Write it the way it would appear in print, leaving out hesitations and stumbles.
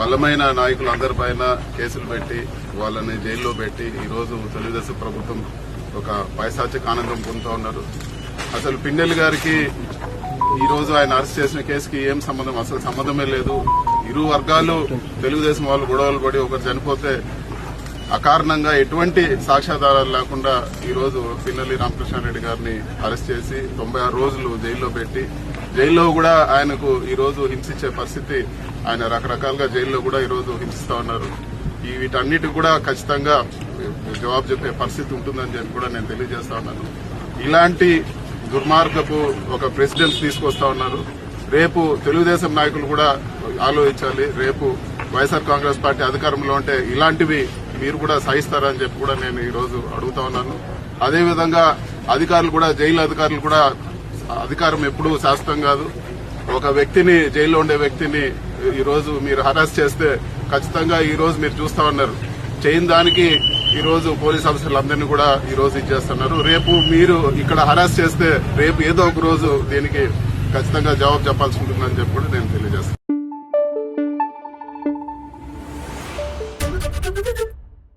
బలమైన నాయకులు అందరిపైన కేసులు పెట్టి వాళ్ళని జైల్లో పెట్టి ఈరోజు తెలుగుదేశం ప్రభుత్వం ఒక పైశాచిక ఆనందం పొందుతూ ఉన్నారు. అసలు పిన్నెల్లి గారికి ఈ రోజు ఆయన అరెస్ట్ చేసిన కేసుకి ఏం సంబంధం, అసలు సంబంధమే లేదు. ఇరు వర్గాలు తెలుగుదేశం వాళ్ళు గొడవలు పడి ఒకరు చనిపోతే అకారణంగా ఎటువంటి సాక్ష్యాధారాలు లేకుండా ఈ రోజు పిన్నెల్లి రామకృష్ణారెడ్డి గారిని అరెస్ట్ చేసి 96 రోజులు జైల్లో పెట్టి జైల్లో కూడా ఆయనకు ఈ రోజు హింసించే పరిస్థితి, ఆయన రకరకాలుగా జైల్లో కూడా ఈ రోజు హింసిస్తా ఉన్నారు. వీటన్నిటికి కూడా ఖచ్చితంగా జవాబు చెప్పే పరిస్థితి ఉంటుందని చెప్పి కూడా నేను తెలియజేస్తా ఉన్నాను. ఇలాంటి దుర్మార్గపు ఒక ప్రెసిడెంట్ తీసుకొస్తా ఉన్నారు. రేపు తెలుగుదేశం నాయకులు కూడా ఆలోచించాలి. రేపు వైఎస్ఆర్ కాంగ్రెస్ పార్టీ అధికారంలో ఉంటే ఇలాంటివి మీరు కూడా సహిస్తారని చెప్పి కూడా నేను ఈ రోజు అడుగుతా ఉన్నాను. అదేవిధంగా అధికారులు కూడా, జైలు అధికారులు కూడా, అధికారం ఎప్పుడూ శాశ్వతం కాదు. ఒక వ్యక్తిని, జైల్లో ఉండే వ్యక్తిని ఈ రోజు మీరు హరాస్ చేస్తే ఖచ్చితంగా ఈ రోజు మీరు చూస్తా ఉన్నారు. చేయని దానికి ఈ రోజు పోలీస్ ఆఫీసర్లందరినీ కూడా ఈ రోజు ఇచ్చేస్తున్నారు. రేపు మీరు ఇక్కడ హరాస్ చేస్తే రేపు ఏదో ఒక రోజు దీనికి ఖచ్చితంగా జవాబు చెప్పాల్సి ఉంటుందని చెప్పి కూడా నేను తెలియజేస్తాను.